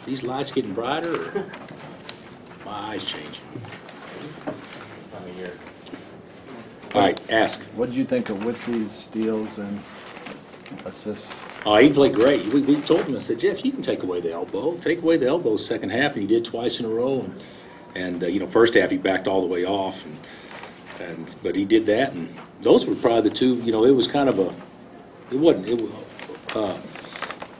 these lights getting brighter, or my eyes changing? Time of year. All right, ask. What did you think of Whitley's steals and assists? He played great. We told him, I said, Jeff, you can take away the elbow. Take away the elbow second half, and he did twice in a row. And first half he backed all the way off, but he did that, and those were probably the two. It was kind of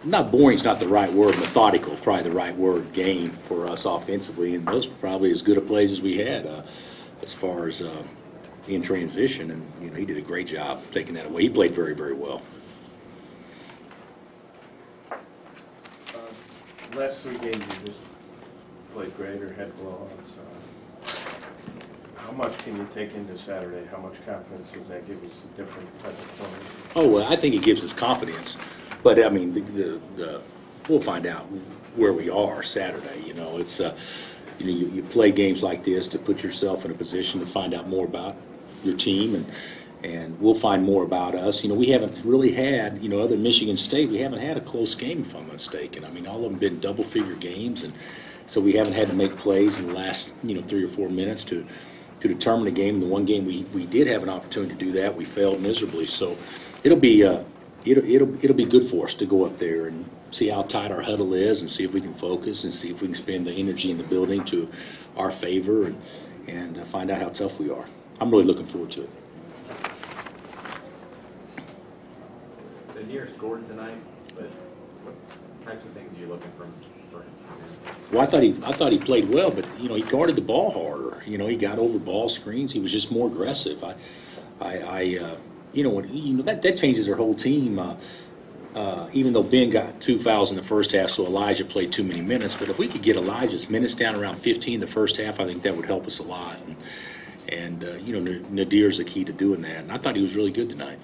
not boring's not the right word. Methodical, probably the right word. Game for us offensively, and those were probably as good a plays as we had as far as in transition. And he did a great job taking that away. He played very, very well. Last 3 games you just played great or had blowouts. How much can you take into Saturday? How much confidence does that give us? A different type of tone? Oh, well, I think it gives us confidence. But, I mean, we'll find out where we are Saturday. It's you play games like this to put yourself in a position to find out more about your team, and we'll find more about us. We haven't really had, other than Michigan State, we haven't had a close game, if I'm not mistaken. I mean, all of them been double-figure games, and so we haven't had to make plays in the last, 3 or 4 minutes to determine the game. The one game we did have an opportunity to do that, we failed miserably. So it'll be good for us to go up there and see how tight our huddle is, and see if we can focus, and see if we can spend the energy in the building to our favor, and find out how tough we are. I'm really looking forward to it. Nadir scored tonight, but what types of things are you looking for him? Well, I thought he played well, but he guarded the ball harder. He got over ball screens. He was just more aggressive. That changes our whole team. Even though Ben got 2 fouls in the first half, so Elijah played too many minutes. But if we could get Elijah's minutes down around 15 the first half, I think that would help us a lot. And Nadir's the key to doing that. And I thought he was really good tonight.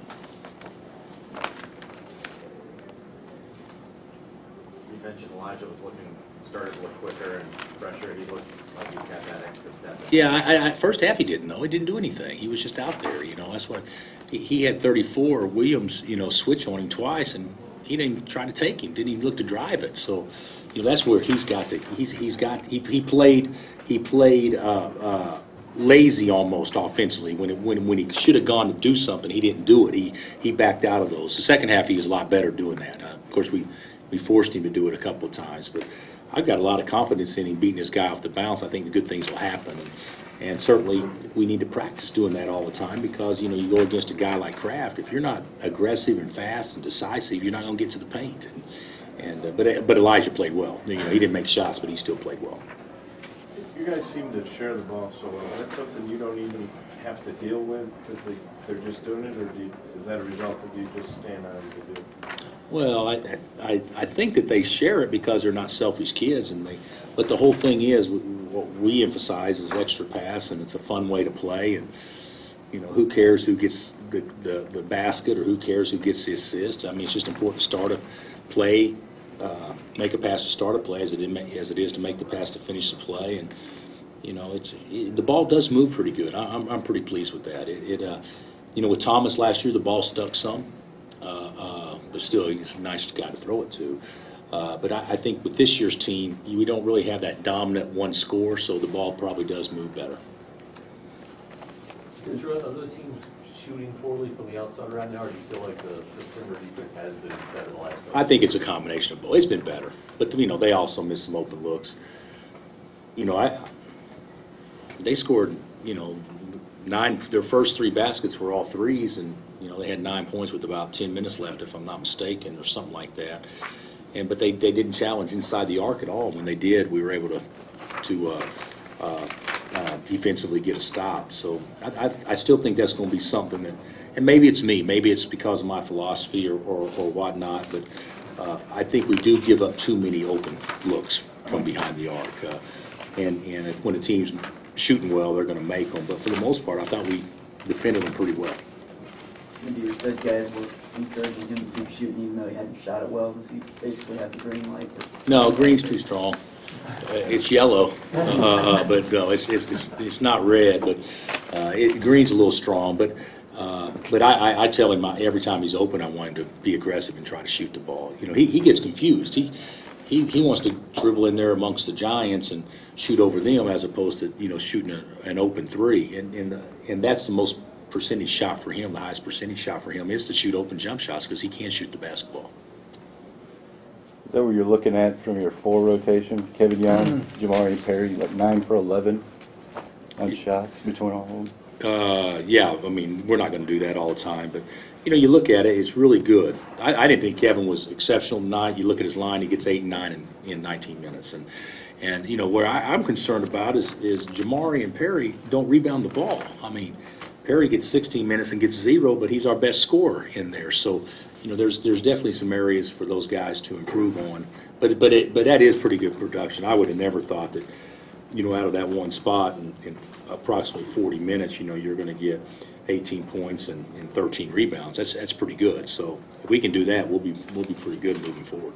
You mentioned Elijah started to look quicker and fresher. He looked like he's got that extra step. Yeah, first half he didn't know. He didn't do anything. He was just out there. That's what he had 34. Williams, switch on him twice, and he didn't even try to take him. Didn't even look to drive it. So, that's where he's got the. He played lazy almost offensively when he should have gone to do something. He didn't do it. He backed out of those. The second half he was a lot better doing that. Of course we forced him to do it a couple of times, but I've got a lot of confidence in him beating this guy off the bounce. I think the good things will happen, and certainly we need to practice doing that all the time, because you go against a guy like Kraft. If you're not aggressive and fast and decisive, you're not going to get to the paint. But Elijah played well. He didn't make shots, but he still played well. You guys seem to share the ball so well. Is that something you don't even have to deal with because they're just doing it, or is that a result of you just staying on to do it? Well, I think that they share it because they're not selfish kids, but the whole thing is what we emphasize is extra pass, and it's a fun way to play, and who cares who gets the basket, or who cares who gets the assist. I mean, it's just important to start a play, make a pass to start a play as it is to make the pass to finish the play, and the ball does move pretty good. I'm pretty pleased with that. With Thomas last year, the ball stuck some. But still, he's a nice guy to throw it to. But I think with this year's team, we don't really have that dominant one score, so the ball probably does move better. Is your other team shooting poorly from the outside right now, or do you feel like the perimeter defense has been better the last couple? I think it's a combination of both. It's been better, but they also miss some open looks. They scored, 9. Their first 3 baskets were all threes, and they had 9 points with about 10 minutes left, if I'm not mistaken, or something like that. But they didn't challenge inside the arc at all. When they did, we were able to defensively get a stop. So I still think that's going to be something that, and maybe it's me, maybe it's because of my philosophy or whatnot, but I think we do give up too many open looks from behind the arc. And when a team's shooting well, they're going to make them. But for the most part, I thought we defended them pretty well. You said guys were encouraging him to keep shooting even though he hadn't shot it well. Does he basically have the green light? No, green's too strong. It's yellow, but no, it's not red. But green's a little strong. But I tell him every time he's open, I want him to be aggressive and try to shoot the ball. He gets confused. he wants to dribble in there amongst the giants and shoot over them as opposed to shooting an open three, and that's the most percentage shot for him. The highest percentage shot for him is to shoot open jump shots because he can't shoot the basketball. Is that what you're looking at from your 4 rotation? Kevin Young, Jamari Perry, like 9 for 11 on shots between all of them? Yeah, I mean, we're not going to do that all the time, but you look at it, it's really good. I didn't think Kevin was exceptional tonight. You look at his line, he gets 8 and 9 in 19 minutes, and where I'm concerned about is Jamari and Perry don't rebound the ball. I mean, Perry gets 16 minutes and gets 0, but he's our best scorer in there. So, there's definitely some areas for those guys to improve on. But that is pretty good production. I would have never thought that, out of that one spot in approximately 40 minutes, you're going to get 18 points and 13 rebounds. That's pretty good. So if we can do that, we'll be pretty good moving forward.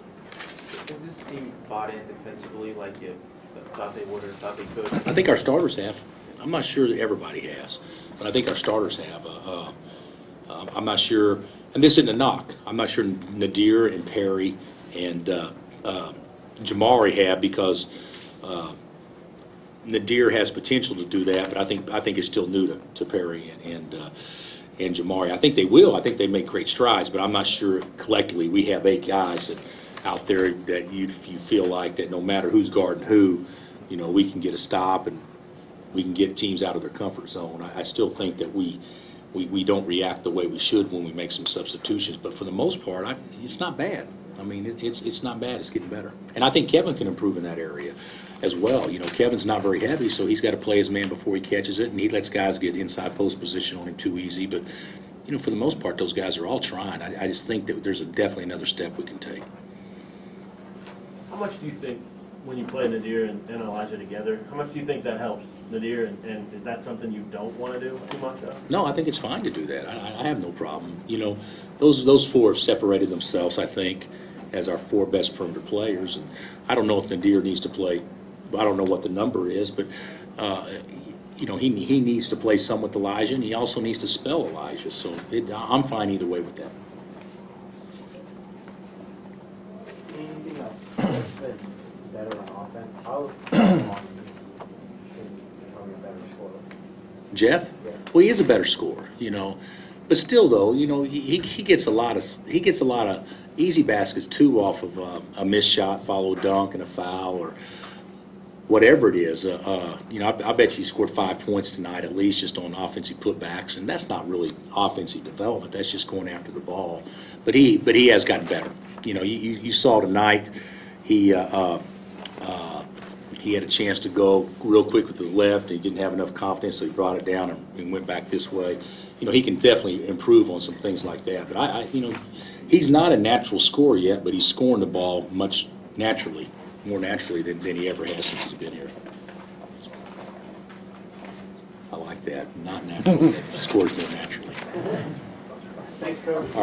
Is this team bought in defensively like you thought they would or thought they could? I think our starters have. I'm not sure that everybody has, but I think our starters have. I'm not sure, and this isn't a knock. I'm not sure Nadir and Perry and Jamari have, because Nadir has potential to do that, but I think it's still new to Perry and Jamari. I think they will. I think they make great strides, but I'm not sure collectively we have 8 guys out there that you feel like that no matter who's guarding who, we can get a stop and we can get teams out of their comfort zone. I still think that we don't react the way we should when we make some substitutions, but for the most part, it's not bad. I mean, it's not bad. It's getting better, and I think Kevin can improve in that area as well. Kevin's not very heavy, so he's got to play his man before he catches it, and he lets guys get inside post position on him too easy. But for the most part, those guys are all trying. I just think that there's definitely another step we can take. How much do you think, when you play Nadir and Elijah together, how much do you think that helps Nadir, and is that something you don't want to do too much of? No, I think it's fine to do that. I have no problem. Those 4 have separated themselves, I think, as our 4 best perimeter players. And I don't know if Nadir needs to play. I don't know what the number is, but he needs to play some with Elijah, and he also needs to spell Elijah. So I'm fine either way with that. Anything else? What's been better on offense? How long should become a better scorer? Jeff? Yeah. Well, he is a better scorer, but still, though, he gets a lot of easy baskets too off of a missed shot, follow dunk, and a foul, or whatever it is. I bet you he scored 5 points tonight at least just on offensive putbacks, and that's not really offensive development. That's just going after the ball. But he has gotten better. You saw tonight he had a chance to go real quick with the left. He didn't have enough confidence, so he brought it down and went back this way. He can definitely improve on some things like that. But he's not a natural scorer yet, but he's scoring the ball much more naturally than he ever has since he's been here. I like that. Not natural. Scores more naturally. Thanks, Coach.